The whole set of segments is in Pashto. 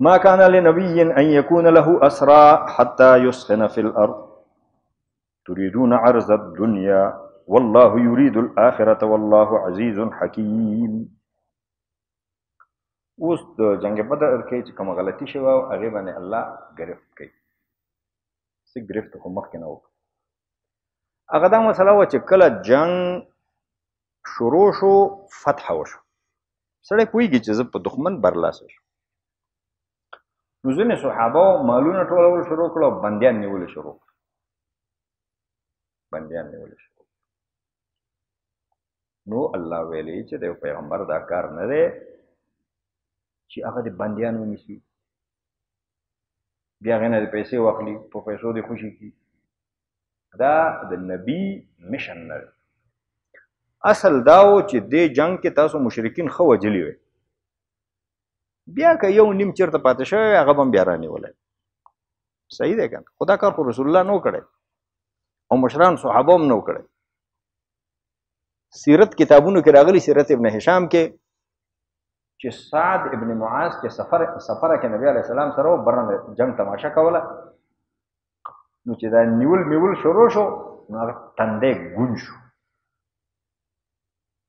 ما كان لنبي ان يكون له اسرى حتى يسخن في الارض تريدون عرض الدنيا والله يريد الاخره والله عزيز حكيم. اوس د جنگ بدر کې چې کوم غلطي شوه او هغه باندې الله گرفت کوي. څه گرفت خو مخکې نه وکړه. هغه دا مسله وه چې کله جنگ شروع شو فتح وشو سړی پوهېږي چې زه په دښمن برلاسه شم. نو ځینې صحابه مالونه ټولول شروع کړه او بندیان نیول شروع کړه. نو الله ویلي چې د یو پیغمبر دا کار نه دی چې هغه د بندیان ونیسي بیا هغې نه د پیسې واخلي په پیسو دې خوشي کړي. دا د نبي مشن نه دی. اصل دا و چې دې جنگ کې تاسو مشرکین ښه وجلي وی، بیا که یو نیم چېرته پاتې شوی هغه به هم بیا رانیولی. صحیح دی که نه؟ خو دا کار خو رسول الله نه و کړی او مشران صحابه هم نه و کړی. سیرت کتابونو کې راغلی سیرت ابن هشام کې چې سعد ابن معاذ چې سفره کې نبی علیه السلام سره و برنه جنگ تماشا کوله، نو چې دا نیول میول شروع شو نو هغه تندی ګون شو.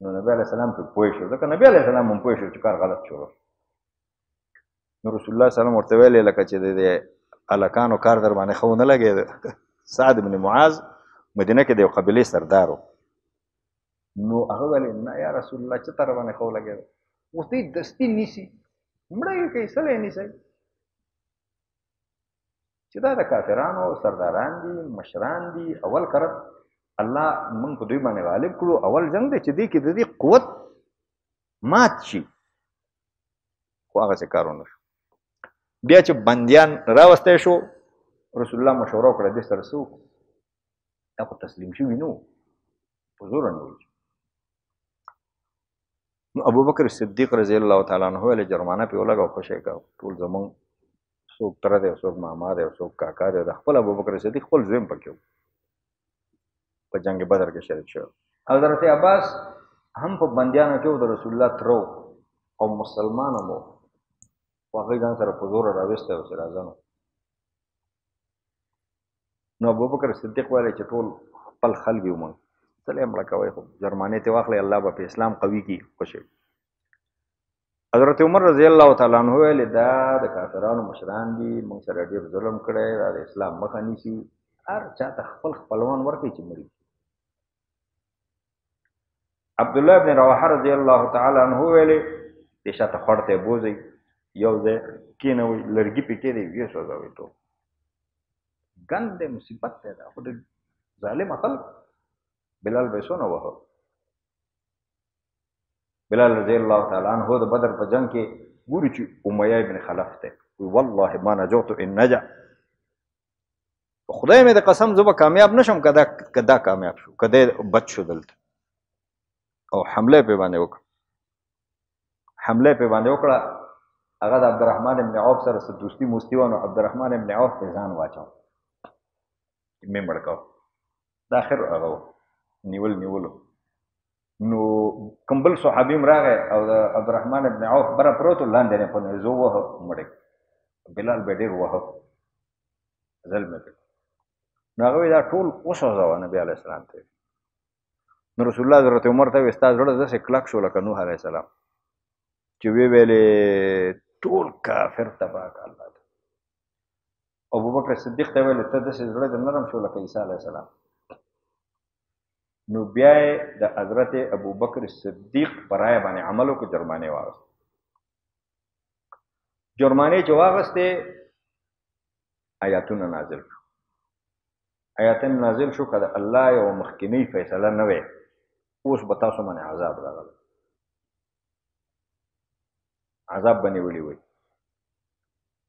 نو نبی علیه السلام پرې پوه شو، ځکه نبی علیه السلام هم پوه شو چې کار غلط شروع. نو رسول الله صلی الله علیه وسلم ورته ویلې لکه چې د هلکانو کار در باندې ښه ونه لګېد. سعد بن معاذ مدینه کې د یو قبیلې سردار و. نو هغه ویلې نه یا رسول الله چې تا را باندې ښه ولګېد. اوس دوی دستي نیسي مړه یې کوي سلی یې نیسئ چې دا د کافرانو سرداران دي مشران دي. اول کرت الله موږ په دوی باندې غالب کړو. اول جنگ دی چې دې کې د دې قوت مات شي، خو هغسې کار ونه شو. بیا چې بندیان راوستی شو رسول الله مشوره وکړه دې سره څه وکړو. دا خو تسلیم شوي نه وو، په زوره نیول شو. نو ابوبکر صدیق رضی الله تعالی عنه ویلې جرمانه پې ولګه خوشی کوه. ټول زمونږ څوک تره دی او څوک ماما دی او څوک کاکا دی. د خپل ابوبکر صدیق خپل زوی هم پکې و په جنگ بدر کې شریک شو. حضرت عباس هم په بندیانو کې و د رسول الله تره او مسلمان هم و. هغوی ځان سره په زوره راویستی و چې راځه نو. نو ابوبکر صدیق ویلی چې ټول خپل خلک یو موږ څه یې مړه کوئ، خو جرمانې ترې واخلئ الله به په اسلام قوي کړي خوشی. حضرت عمر رضی الله تعالی عنه ویلې دا د کافرانو مشران دي، موږ سره ډېر ظلم کړی، دا د اسلام مخه نیسي. هر چا ته خپل خپلوان ورکړي چې مري. عبدالله ابن رواحه رضی الله تعالی عنه ویلې دې شاته خوړ ته یې بوځئ، یو ځای کېنوئ، لرګي پې کېدی ویې سوځوئ. ټول ګند دی، مصیبت دی، دا خو د ظالمه خلک. بلال به یې څونه وهه. بلال رضی الله تعالی عنه د بدر په جنگ کې ګوري چې امیه ابن خلف دی، والله ما نجوت ان نجا، خدای مې د قسم زه به کامیاب نشم که دا کامیاب شو، که دی بچ شو دلته. او حمله پې باندې وکړه. هغه د عبدالرحمن ابن عوف سره څه دوستي موستي وه، نو عبدالرحمن ابن عوف پې ځان واچو مې مړ کوه. دا آخر هغه و نیولو. نو کوم بل صحابي هم راغی او د عبدالرحمن ابن عوف بره پروت و، لاندې نه په نیزو وهه مړی. بلال به ډېر وهه ظلم یې. نو هغه وایي دا ټول وسوځوه نبي علیه السلام ته. نو رسول الله حضرت عمر ته وایي ستا زړه داسې کلک شو لکه نوح علیه السلام چې ویې ویلې ټول کافر تباه کړه الله ته. ابوبکر صدیق ته ویلې ته داسې زړه دې نرم شو لکه عیسی علیه السلام. نو بیا یې د حضرت ابوبکر صدیق په رایه باندې عمل وکړو، جرمانې واغستې. جرمانې چې واغستې آیاتونه نازل شو که د الله یو مخکینی فیصله نه وی اوس به تاسو باندې عذاب راغلی، عذاب به نیولی وی.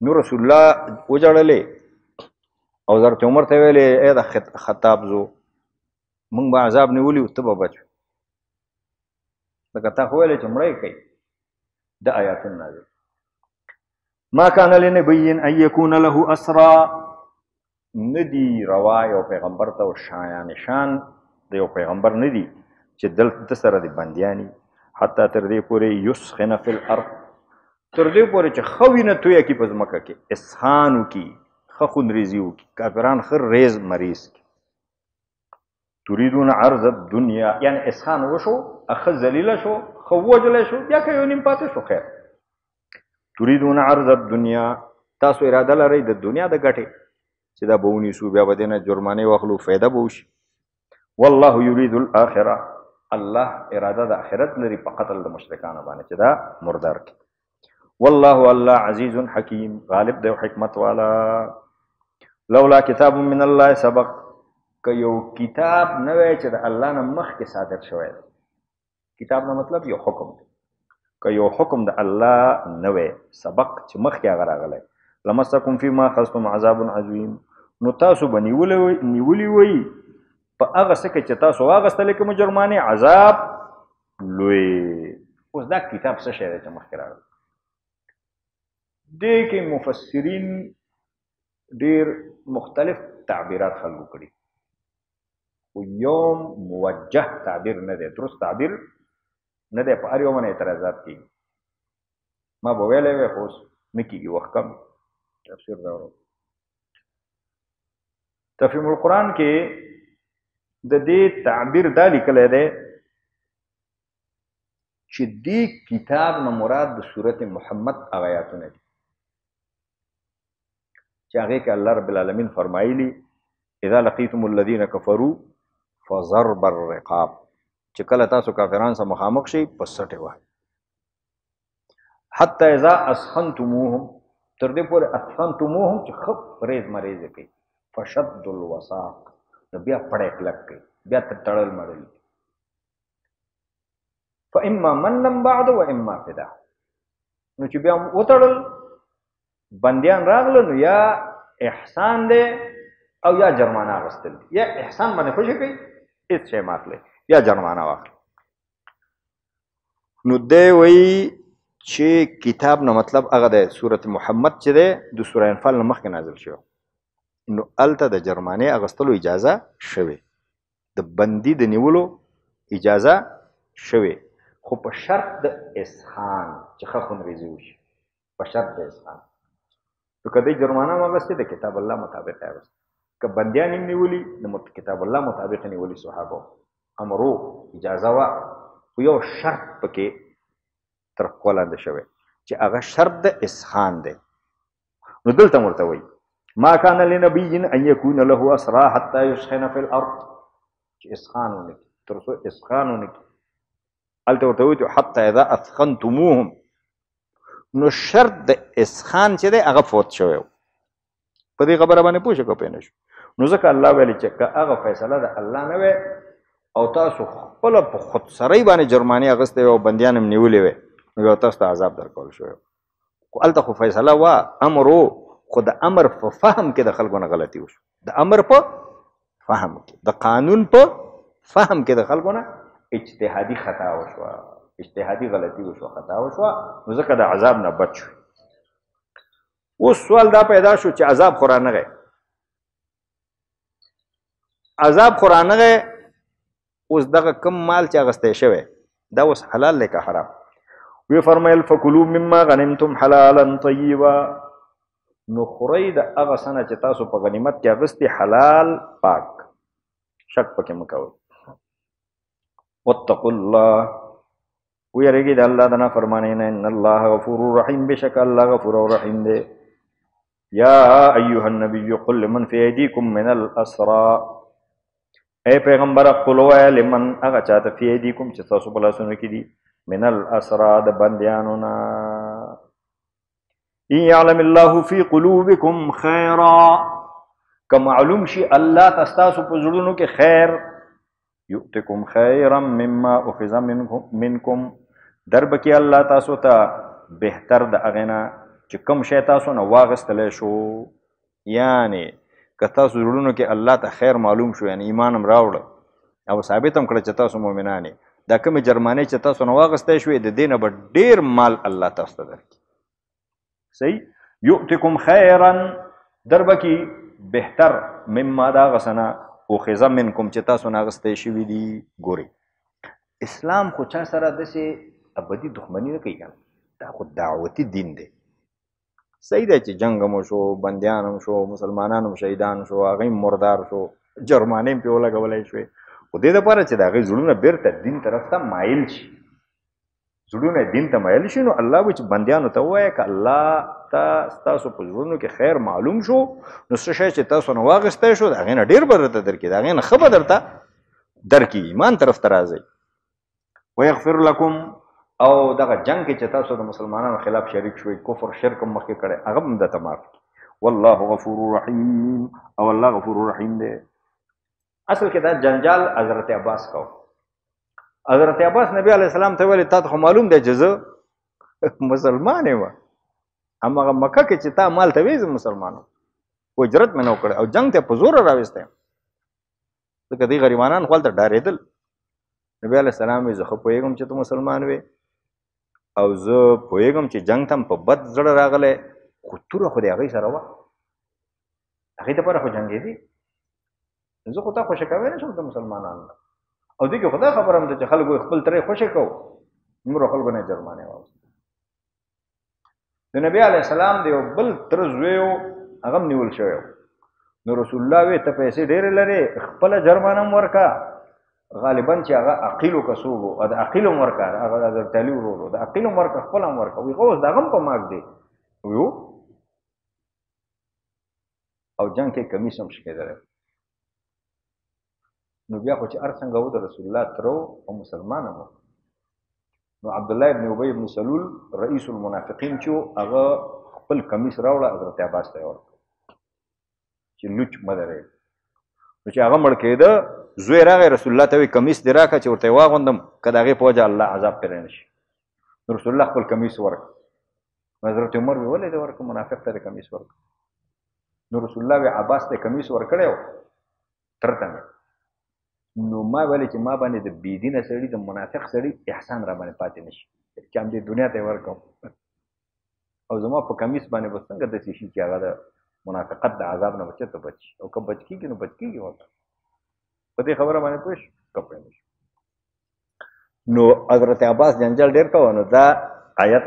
نو رسول الله وجړلې او حضرت عمر ته ویلې ای د خطاب زو موږ به عذاب نیولي و ته به بچ لکه تا خو ویلې چې مړی کوي. د آیاتونه نازل ما کان لنبی ان یکون له اسرا، ندی روا یو پیغمبر ته او شان د یو پیغمبر ندی چې دلته سره د بندیانی حتی تر دې پورې یسخن فی الارض تر دې پورې چې ښه وینه تویه کړي په ځمکه کې، اسخان وکړي، ښه خونریزي وکړي، کافران ښه ریز مریض کړي. تريدون عرض الدنیا، یعنی اسخان وشو، ښه ذلیله شو، ښه ووجلی شو، بیا که یو نیم پاتې شو خیر. تريدون عرض الدنیا، تاسو اراده لرئ د دنیا د ګټې چې دا به ونیسو، بیا به دې نه جرمانې واخلو، فایده به وشي. والله یرید الاخره، الله اراده د آخرت لري په قتل د مشرکانو باندې چې دا مردار کړي. والله الله عزیز حکیم، غالب دی او حکمت والا. لولا کتاب من الله سبق، که یو کتاب نه وی چې د الله نه مخکې صادر شوی دی، کتاب نه مطلب یو حکم دی، که یو حکم د الله نه وی سبق چې مخکې هغه راغلی، لمسکم فیما اخذتم عذاب عظیم، نو تاسو به نیولي وی په هغه څه کې چې تاسو واخیستلې کومه جرمانې، عذاب لوی. اوس دا کتاب څه شی دی چې مخکې راغلی؟ دې کې مفسرین ډېر مختلف تعبیرات خلکو کړي، خو یو موجه تعبیر نه دی، درست تعبیر نه دی، په هر یو باندې اعتراضات کېږي. ما به ویلی وی خو اوس نه کېږي، وخت کم تفسیر دا ورو. تفهیم القرآن کې د دې تعبیر دا لیکلی دی چې دې کتاب نه مراد د سورت محمد هغه آیاتونه دي چې هغې کې الله رب العالمین فرمایلي اذا لقیتم الذین کفروا فضرب الرقاب، چې کله تاسو کافران سره مخامخ شئ په سټې وهئ. حتی اذا اسخنتموهم، تر دې پورې اسخنتموهم چې ښه ریز مریزې کوي، فشد الوثاق، نو بیا پړی کلک کوي، بیا تر تړل مړل. فاما منن بعد و اما فدا، نو چې بیا وتړل بندیان راغله، نو یا احسان دی او یا جرمانه اخیستل دي، یا احسان باندې خوشي کوي هېڅ شی مه اخلئ، یا جرمانه واخلئ. نو دی وایي چې کتاب نه مطلب هغه دی سورت محمد چې دی د سوره انفال نه مخکې نازل شوی، نو هلته د جرمانې اخیستلو اجازه شوې، د بندي د نیولو اجازه شوې، خو په شرط د اسخان چې ښه خونریزي وشي، په شرط د اسخان. نو که دی جرمانه هم اخیستې د کتاب الله مطابق یې اخیستې، که بندیان یې نیولي د کتاب الله مطابق یې نیولي صحابه، امرو اجازه وه، خو یو شرط پکې تر پښو لاندې شوی چې هغه شرط د اسخان دی. نو دلته هم ورته وایي ما کان لنبی ان یکون له اسرا حتی یسخن فی الارض، چې اسخان ونه کړي، تر څو اسخان ونه کړي. هلته ورته وایي حتی اذا اثخنتموهم، نو شرط د اسخان چې دی هغه فوت شوی و. په دې خبره باندې پوه شو که پوه نه شو؟ نو ځکه الله ویلي چې که هغه فیصله د الله نه وی او تاسو خپله په خودسرۍ باندې جرمانې اخیستې وې او بندیان هم نیولې وې، نو بیا تاسو ته عذاب درکول شوی. خو هلته خو فیصله وه، امر و، خو د امر په فهم کې د خلکو نه غلطي وشو، د امر په فهم کې، د قانون په فهم کې د خلکو نه اجتهادي خطا وشوه، اجتهادي غلطي وشوه، خطا وشوه، نو ځکه د عذاب نه بچ شو. اوس سوال دا پیدا شو چې عذاب خو رانغی، عذاب خو رانغی، اوس دغه کم مال چې اخیستی شوی دا اوس حلال دی که حرام؟ وی فرمایل فکلوا مما غنمتم حلالا طیبا، نو خورئ د هغه څه نه چې تاسو په غنیمت کې اخیستي حلال پاک، شک پکې مه کوئ. واتقوا الله، ویریږئ د الله د نافرمانۍ نه، ان الله غفور رحیم، بېشکه الله غفور او رحیم دی. یا ایها النبی قل لمن فی ایدیکم من الاسرا، اے پیغمبر قل ووایه لمن هغه چاته فی ایدیکم چې تاسو په لاسونو کې دي، من الاسرا د بندیانو نه، ان یعلم الله فی قلوبکم خیرا، که معلوم شي الله تاسو په زړونو کې خیر، یؤتکم خیرا مما اخذ منکم، در بکی الله تاسو ته بهتر د هغې نه چې کوم شی تاسو نه واخیستلی شو. یعنی که تاسو زړونو کې الله ته خیر معلوم شو، یعنی ایمان هم راوړه او ثابت هم کړه چې تاسو مؤمنان یې، دا کومې جرمانۍ چې تاسو نه واخیستی شوې د دې نه به ډېر مال الله تاسو ته درکړي. صحیح، یؤتکم خیرا، در بکی بهتر مما د هغه څه نه اخذ منکم چې تاسو نه اخیستی شوي دي. ګورئ اسلام خو چا سره داسې ابدي دښمني نه کوي که نه، دا خو دعوتي دین دی. صحیح دی چې جنګ هم شو، بندیان هم شو، مسلمانان هم شهیدان شو، هغوی هم مردار شو، جرمانې هم پرې ولګولی شوې، خو دې دپاره چې د هغوی زړونه بیرته دین طرف ته مایل شي، زړونه دین ته مایل شي، نو الله وایي چې بندیانو ته ووایه که الله ته ستاسو په زړونو کې خیر معلوم شو، نو څه شی چې تاسو نه واخیستی شو د هغې نه ډېر به درته درکړي، د هغې نه ښه به درته درکړي، ایمان طرف ته راځئ. ویغفر لکم، او دغه جنگ کې چې تاسو د مسلمانانو خلاف شریک شوئ، کفر شرک هم مخکې کړی، هغه هم درته معاف کړي. والله غفور رحیم، او الله غفور رحیم دی. اصل کې دا جنجال حضرت عباس کو. حضرت عباس نبی علیه السلام ته ویلي تا ته خو معلوم دی چې زه مسلمان یم، هماغه مکه کې چې تا مال ته وایي زه مسلمان یم، خو هجرت مې نه وکړی او جنګ ته په زوره راوستی یم، ځکه دوی غریبانان خو هلته ډارېدل. نبی علیه السلام وایي زه ښه پوهېږم چې ته مسلمان وې، او زه پوهېږم چې جنګ ته هم په بد زړه راغلی، خو توره خو د هغوی سره وه، هغوی دپاره خو جنګېدې، زه خو تا خوشې کوی نه شم د مسلمانانو نه. او دې کې خو دا خبره هم ده چې خلکو خپل ترې خوشې کوو، نورو خلکو نه یې جرمانې واوستې. د نبي علیه السلام د یو بل تره زوی و، هغه هم نیول شوی و، نو رسول الله وی ته پیسې ډېرې لرې، خپله جرمانه هم ورکه، غالبا چې هغه عقیلو کسوب و، او د عقیل هم ورکه، هغه حضرت علي ورور و، د عقیل هم ورکه، خپله هم ورکه. وایي اوس د هغه هم په ماک دی. ویو او جنګ کې کمیس هم شکېدلی. نو بیا خو چې هر څنګه و د رسول الله تره او مسلمان هم و، نو عبدالله ابن ابی ابن سلول رئیس المنافقین چې و، هغه خپل کمیس راوړه حضرت عباس ته یې ورکړه چې لوچ مه درېږه. نو چې هغه مړ کېده، زوی راغی رسول الله ته وایي کمیس دې راکړه چې ورته یې واغوندم، که د هغې په وجه الله عذاب پرې نه شي. نو رسول الله خپل کمیس ورکړه. نو حضرت عمر وی ولې دې ورکړه، منافق ته دې کمیس ورکړه. نو رسول الله وی عباس ته کمیس ورکړی و، تره ته مې. نو ما ویلې چې ما باندې د بېدینه سړي، د منافق سړي احسان را باندې پاتې نه شي، چې همدې دنیا ته یې ورکړم، او زما په کمیس باندې به څنګه داسې شي چې هغه د منافقت د عذاب نه به چېرته بچ شي، او که بچ کېږي نو بچ کېږي ورته. په دې خبره باندې پوه شو که پوه نه شو. نو حضرت عباس جنجال ډېر کوه. نو دا آیت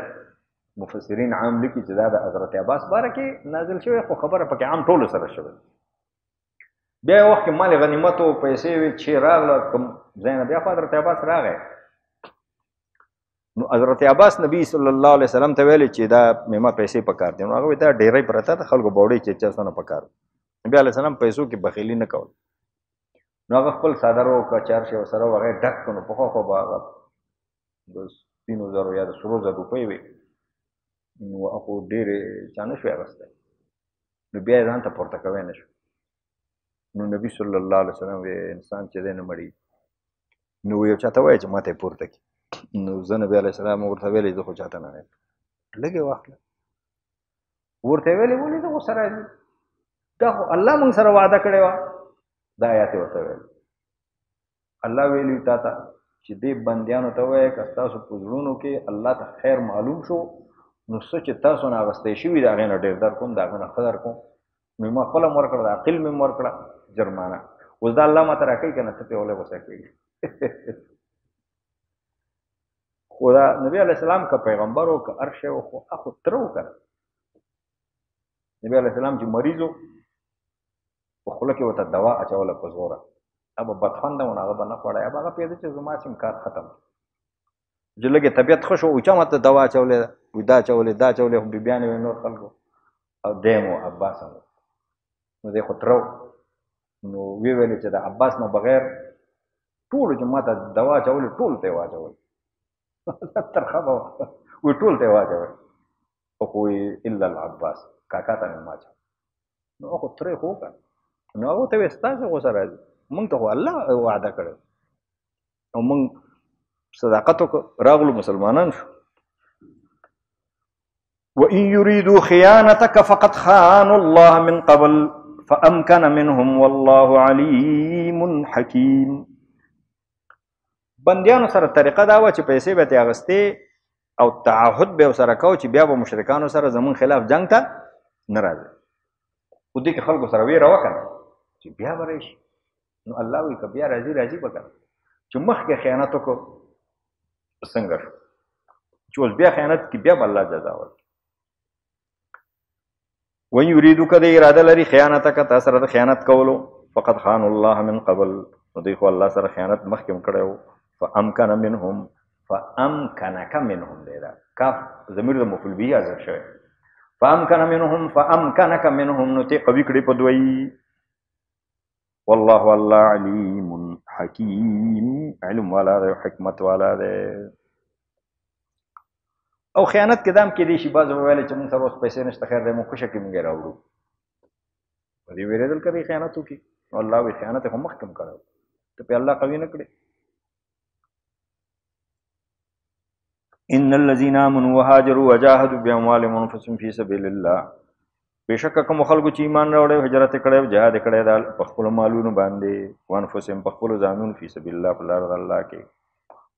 مفسرین عام لیکي چې دا د حضرت عباس باره کې نازل شوی، خو خبره پکې عام ټولو سره شوی. بیا یو وخت کې مال غنیمت او پیسې وې چې راغله کوم ځای نه، بیا خو حضرت عباس راغی. نو حضرت عباس نبی صلی الله علیه وسلم ته ویلې چې دا مېما پیسې پکار دي. نو هغه وایي دا ډېرۍ پرته ده، خلکو بوډۍ چې چا څونه پکار. نبي علیه السلام پیسو کې بخیلي نه کول. نو هغه خپل څادر او کچار شی ورسره و، هغه یې ډک کړ. نو پخوا خو به هغه د سپینو زرو یا د سرو زرو روپۍ وې، نو هغه خو ډېرې چا نه شوی اخیستی، نو بیا یې ځان ته پورته کوی نه شو. نو نبي صلی الله علیه وسلم وی انسان چې دی نه مړي، نو یو چا ته وایي چې ما ته یې پورته کړي. نو زه نبي علیه السلام ورته ویلې زه خو چاته نه وایم، لږ یې واخله. ورته یې ویلې ولې زه غوسه راځي، دا خو الله موږ سره وعده کړې وه. دا آیات یې ورته ویل، الله ویلي تا ته چې دې بندیانو ته وایه که ستاسو په زړونو کې الله ته خیر معلوم شو، نو څه چې تاسو نه اخیستی شوي د هغې نه ډېر درکوم، د هغې نه ښه درکوم. نو ما خپله م ورکړه، د عقل مې م ورکړه جرمانه. اوس دا الله ماته راکوي که نه، ته پرې ولې غوسه کېږي. خو دا نبي علیه السلام که پیغمبر و که هر شی و، خو هغه خو تره و که نه. نبي علیه السلام چې مریض و، په خوله کې ورته دوا اچوله په زوره، هغه به بدخونده و، هغه به نه خوړی، هغه هغه پوهېده چې زما سیم کار ختم. چې لږ یې طبیعت ښه شو، اوچا ماته دوا اچولې ده، وایي دا اچولې دا اچولې، خو بیبیانې وې نور خلکو، او دی هم و عباس هم و. نو دی خو تره و. نو ویې ویلې چې د عباس نه بغیر ټولو چې ما ته دوا اچولې ټولو ته یې واچولې. ترخه به وه، وایي ټولو ته یې واچولې، خو وایي الا العباس، کاکا ته مې ماچوه. نو هغه خو تره یې خو وکړه. نو هغه ته وایي ستاسې غوسه راځي، موږ ته خو الله وعده کړی او موږ صداقت وکړو، راغلو مسلمانان شو. وَإِن يُرِيدُوا خِيَانَتَكَ فَقَدْ خَانُوا اللَّهَ مِنْ قَبْلُ فَأَمْكَنَ مِنْهُمْ وَاللَّهُ عَلِيمٌ حَكِيمٌ. بندیانو سره طریقه دا وه چې پیسې به ترې اخیستې او تعهد به یې ورسره کوو چې بیا به مشرکانو سره زموږ خلاف جنګ ته نه راځي. خو دې کې خلکو سره ویره وه که نه چې بیا به راشي. نو الله وایي که بیا راځي راځي به که نه، چې مخکې خیانت وکړو څنګه شو، چې اوس بیا خیانت کې بیا به الله جزا ورکړي. وان یریدو که د اراده لري خیانتک تا سره د خیانت کولو فقد خانوا الله من قبل نو دوی خو الله سره خیانت مخکې هم کړی و. فامکن منهم فامکنک منهم دی دا کاف ضمیر د مفعول به حذف شوی. فامکن منهم فامکنک منهم نو ته قوي کړي په دوی. والله الله علیم حکیم علم والا دی حکمت والا دی. او خیانت کې دام کې دی شي بعض وویل چې موږ سره اوس پیسې نشته خیر دی موږ خوشه کې موږ راوړو په دې ویرېدل که دی خیانت وکړي نو الله وایي خیانت یې خو مخکې هم کړی ته پې الله قوي نه کړې. ان الذين امنوا وهاجروا وجاهدوا باموالهم وانفسهم في سبيل الله بېشکه کومو خلکو چې ایمان راوړی هجرت یې کړی جهاد یې کړی دا په خپلو مالونو باندې وانفسهم په خپلو ځانونو فی سبیل الله په لاره د الله کې.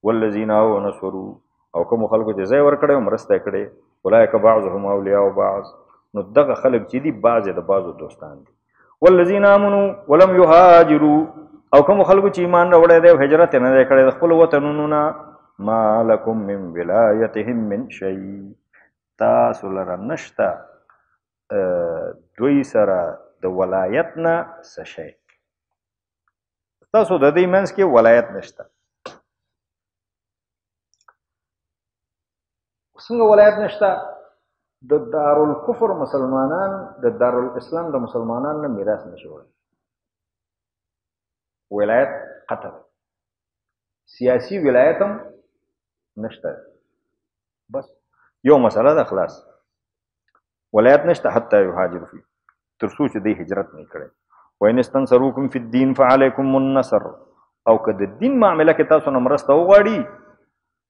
والذین آووا ونصروا او کومو خلکو چې ځای ورکړی او مرسته یې کړې اولئک بعضهم اولیاء بعض نو دغه خلک چې دي بعض یې د بعضو دوستان دي. والذین آمنوا ولم یهاجروا او کومو خلکو چې ایمان راوړی دی او هجرت یې نه دی کړی د خپلو وطنونو نه ما لکم من ولایتهم من شیء تاسو لره نشته دوی سره د ولایت نه څه شی تاسو د دې منځ کې ولایت نشته. څنګه ولایت نشته؟ د دارالکفر مسلمانان د دارالاسلام د مسلمانانو نه میراث نشي وړی. ولایت قطع سیاسي ولایت هم نشته. بس یو مسله ده خلاص ولایت نشته حتی یهاجر فی تر څو چې دی هجرت نه کړي. وان استنصروکم فی الدین فعلیکم النصر او که د دین معامله کې تاسو نه مرسته وغواړي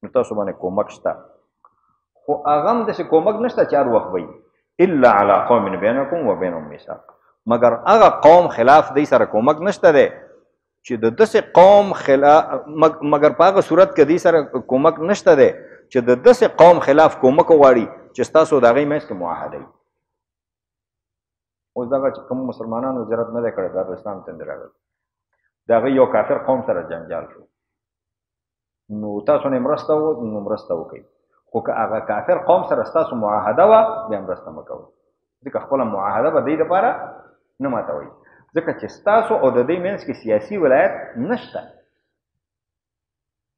نو تاسو باندې کومک شته خو هغه هم داسې کومک نشته چې هر وخت وي الا علی قوم بینکم و بینهم میثاق مگر هغه قوم خلاف دی سره کومک نشته دی چې د داسې قوم خلاف مگر په هغه صورت کې دی سره کومک نشته دی چې د داسې قوم خلاف کومک وغواړي چې ستاسو د هغې منځ کې معاهده وي. اوس دغه چې کوم مسلمانانو هجرت نه دی کړی دارالاسلام ته نه راغلی د هغې یو کافر قوم سره جنجال شو نو تاسو نه مرسته نو مرسته وکړئ خو که هغه کافر قوم سره ستاسو معاهده وه بیا مرسته مه کوئ ځکه خپله معاهده به دی دپاره نه ماتوئ ځکه چې ستاسو او د دوی منځ کې سیاسي ولایت نشته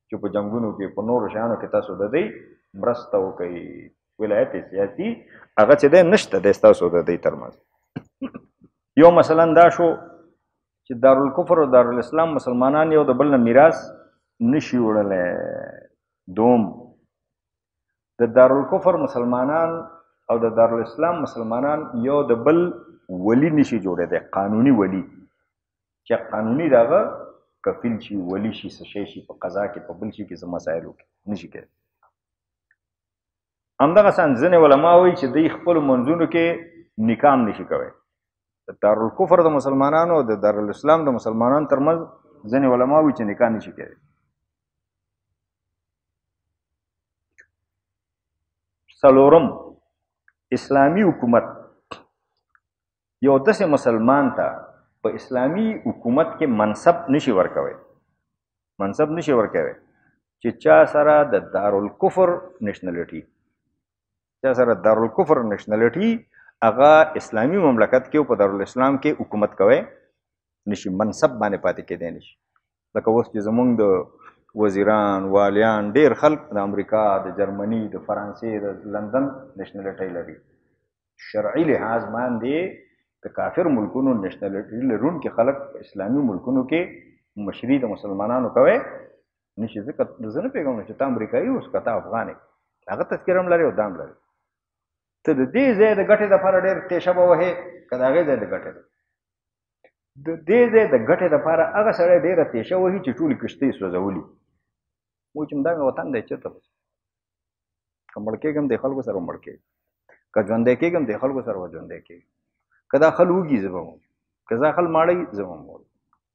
چې په جنګونو کې په نورو شیانو کې تاسو د دوی مرسته وکئ. ولایت سیاسي هغه چې دی نشته دی ستاسو د دوی ترمنځ. یو مثلا دا شو چې دارالکفر او دارالاسلام مسلمانان یو د بل نه میراث نشي وړلی. دوم د دارالکفر مسلمانان او د دارالاسلام مسلمانان یو د بل ولی نشي جوړېدی قانوني ولی چې قانوني د هغه کفیل شي ولی شي څه شی شي په قضا کې په بل شي کې څه مسایلو کې نشي کېدی. همدغسې ځینې علما وایي چې دوی خپلو منځونو کې نکاح هم نشي کوی. د دارالکفر د مسلمانانو او د دارالاسلام د مسلمانانو ترمنځ ځینې علما وایي چې نکاح نشي کېدی. څلورم اسلامي حکومت یو داسې مسلمان ته په اسلامي حکومت کې منصب نشي ورکوی چې چا سره د دارالکفر نشنلټي هغه اسلامي مملکت کې او په دارالاسلام کې حکومت کوی نشي منصب باندې پاتې کېدی نشي. لکه اوس چې زمونږ د وزیران والیان ډیر خلک د امریکا د جرمني د فرانسې د لندن نشنلټۍ لري. شرعي لحاظ باندې د کافر ملکونو نشنلټي لرونکي خلک په اسلامي ملکونو کې مشري د مسلمانانو کوی نشي. ځکه زه نه پوهېږم چې ته امریکایي اوس که ته افغان یې هغه تذکره هم لري او دا هم لري. ته د دې ځای د ګټې دپاره ډېر تیشه به وهې که د هغې ځای د ګټې د دې ځای د ګټې دپاره هغه سړی ډېره تیشه وهي چې ټولې کښتۍ سوځولي و چې دا مې وطن دی چېرته به که مړ کېږم د خلکو سره مړ کېږم که ژوندی کېږم د خلکو سره به ژوندی کېږم که دا خل وږي زه به وم که دا خل ماړی زه به وم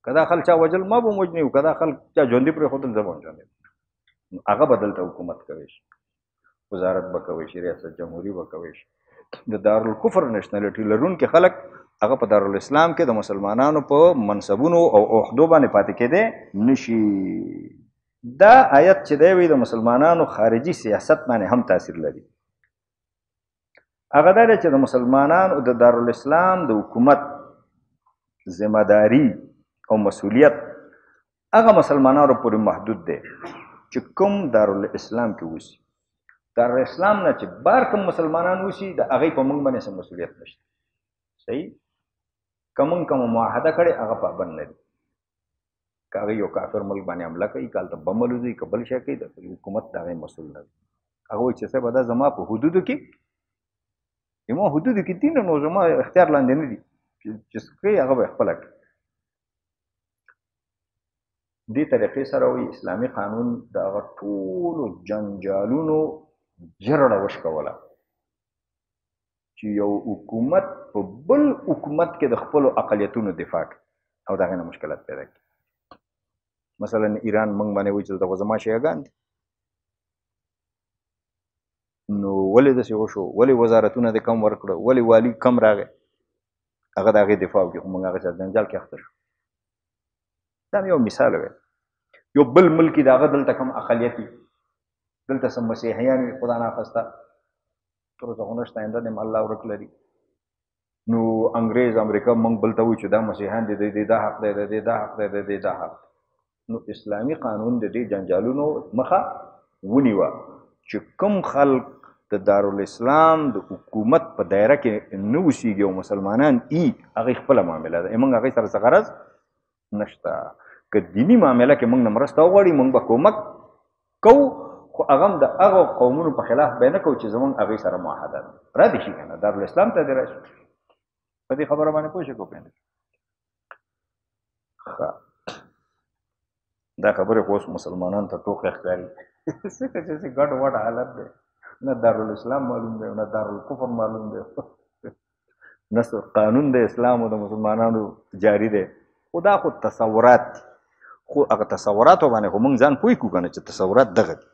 که دا خل چا وجل ما به وجنی و که دا خل چا ژوندي پرېښودل زه به هم ژوندی هغه به دلته حکومت کوی شي وزارت به کوی شي ریاست جمهوري به کوی شي. د دارالکفر نشنلټي لرونکي خلک هغه په دارالاسلام کې د مسلمانانو په منصبونو او عهدو باندې پاتې کېدی نشي. دا آیت چې دی وی د مسلمانانو خارجي سیاست باندې هم تاثیر لري. هغه دا دی چې د مسلمانانو د دارالاسلام د حکومت ذمہداري او مسؤلیت هغه مسلمانانو پورې محدود دی چې کوم دارالاسلام کې اوسي. دارالاسلام نه چې بار کوم مسلمانان اوسي د هغې په موږ باندې څه مسؤلیت نشته. صحیح؟ که موږ کومه معاهده کړې هغه پابند نه دي. که هغه یو کافر ملک باندې حمله کوي، که هلته بم الوځي، که بل شی کوي، د حکومت د هغې مسؤل نه دی. هغه وایي چې صاحبه دا زما په حدودو کې زما حدودو کې دي نو زما اختیار لاندې نه دي، چې څه کوي هغه به خپله کوي. دې طریقې سره وایي اسلامي قانون د هغه ټولو جنجالونو جرړه وشکوله چې یو حکومت په بل حکومت کې د خپلو اقلیتونو دفاع کوي او د هغې نه مشکلات پیدا کوي. مثلا ایران موږ باندې وایي چې دغه زما شیعهګان دي، نو ولې داسې وشو؟ ولې وزارتونه دې کم ورکړه؟ ولې والي کم راغی؟ هغه د هغې دفاع وکړي، خو موږ هغه سره جنجال کې اخته شو. دا یو مثال وی. یو بل ملک د هغه دلته کم اقلیت وي، دلته سم مسیحیان وي، خدا ناخواسته تر اوسه خو نشته، آینده دې الله ورک لري. نو انګریز امریکا موږ بل ته وایو چې دا مسیحیان دي، د دې دا حق دی، د دې دا حق دی، د دې دا حق. نو اسلامي قانون د دې جنجالونو مخه ونیوه چې کوم خلک د دارالاسلام د حکومت په دایره کې نه اوسېږي او مسلمانان ای هغې خپله معامله ده، موږ هغې سره څه غرض نشته. که دیني معامله کې موږ نه مرسته وغواړي موږ به کومک کوو، خو هغه هم د هغو قومونو په خلاف به نه کوو چې زموږ هغې سره معاهده ده. را دې شي که نه دارالاسلام ته دې راشي. په دې خبره باندې پوه شئ که پوه نه شئ؟ ښه، دا خبرې خو اوس مسلمانانو ته ټوکې ښکاري ځکه چې ګډ وډ حالت دی، نه دارالاسلام معلوم دی، نه دارالکفر معلوم دی، نه قانون د اسلام او د مسلمانانو جاری دی. خو دا خو تصورات دي، خو هغه تصوراتو باندې خو موږ ځان پوه کړو که نه چې تصورات دغه دي.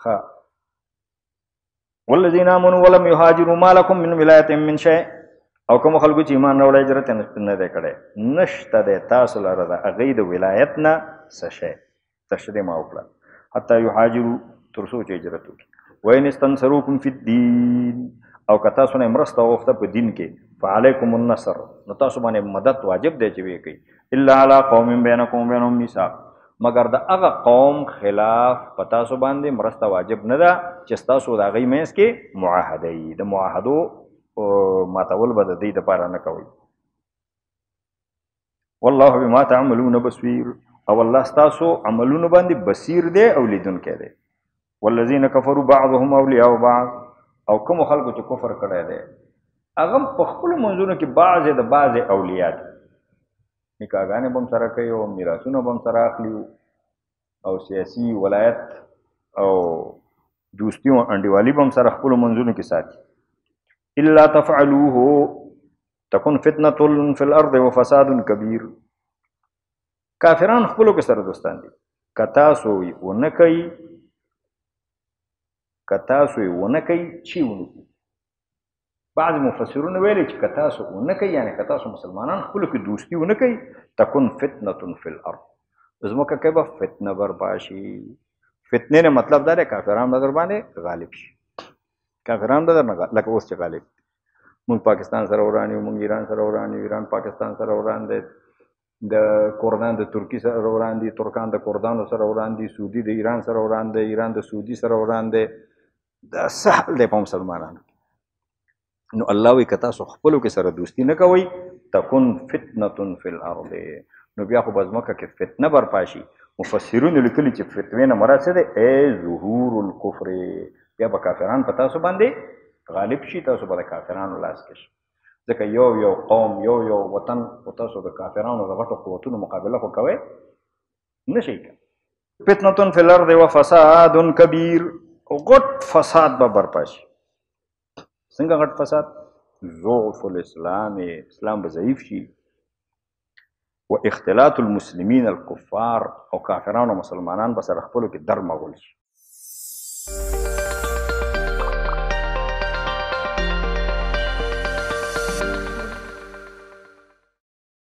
ښه، والذین آمنوا ولم یهاجروا ما لکم من ولایتهم من شیء. او کوم خلکو چې ایمان راوړی هجرت نه دی کړی، نشته دی تاسو لره د هغې د ولایت نه څه شی. تشریح ما وکړه حتی یهاجروا تر څو چې هجرت وکړي. وین استنصروکم فی الدین، او که تاسو نه مرسته وغوښته په دین کې، فعلیکم النصر، نو تاسو باندې مدد واجب دی چې ویې کوي. الا علی قوم بینکم وبینهم میثاق، مګر د هغه قوم خلاف په تاسو باندې مرسته واجب نه ده چې ستاسو د هغې منځ کې معاهده وي. د معاهدو ماتول به د دې دپاره نه کوئ. والله بما تعملون بصیر، او الله ستاسو عملونو باندې بصیر دی او لیدونکی دی. والذین کفروا بعضهم اولیاء بعض، او کومو خلکو چې کفر کړی دی هغه په خپلو منځونو کې بعضې د بعضې اولیاء دي، نکاحګانې به هم سره کوي او میراثونه به هم سره اخلي او سیاسي ولایت او دوستي او انډیوالي به هم سره خپلو منځونو کې ساتي. الا تفعلوه تكن فتنة في الارض وفساد كبير. کافران خپلو کې سره دوستان دي، که تاسو یې ونه کوي چې ونه کوي. بعض مفسرون ویلي چې که تاسو ونه کوي، یعنې که تاسو مسلمانان خپلو کې دوستي ونه کوي، تكن فتنة في الارض، ځمکه کې به فتنه برپا شي. فتنې نه مطلب دا دی کافران به در باندې غالب شي. کافران به در نه لکه اوس چې غالب دي. موږ پاکستان سره وران یو، موږ ایران سره وران یو، ایران پاکستان سره وران دی، د کردان د ترکي سره وران دي، ترکان د کردانو سره وران دي، سعودي د ایران سره وران دی، ایران د سعودي سره وران دی. دا سهل دی په مسلمانانو. نو الله وایي که تاسو خپلو کې سره دوستي نه کوئ، تکن فتنة فی الارض، نو بیا خو به ځمکه کې فتنه برپا شي. مفسرونو لیکلي چې فتنې نه مراد څه دی؟ ظهور الکفر، بیا به کافران په تاسو باندې غالب شي، تاسو به د کافرانو لاس کې شي. ځکه یو قوم یو وطن او تاسو د کافرانو د غټو قوتونو مقابله خو کوئ نه شئ کولی. فتنة فی الارض وفساد کبیر، غټ فساد به برپا شي. څنګه غټ فساد؟ ضعف الاسلام، اسلام به ضعیف شي. و اختلاط المسلمین الکفار، او کافران او مسلمانان به سره خپلو کې درمغول شي.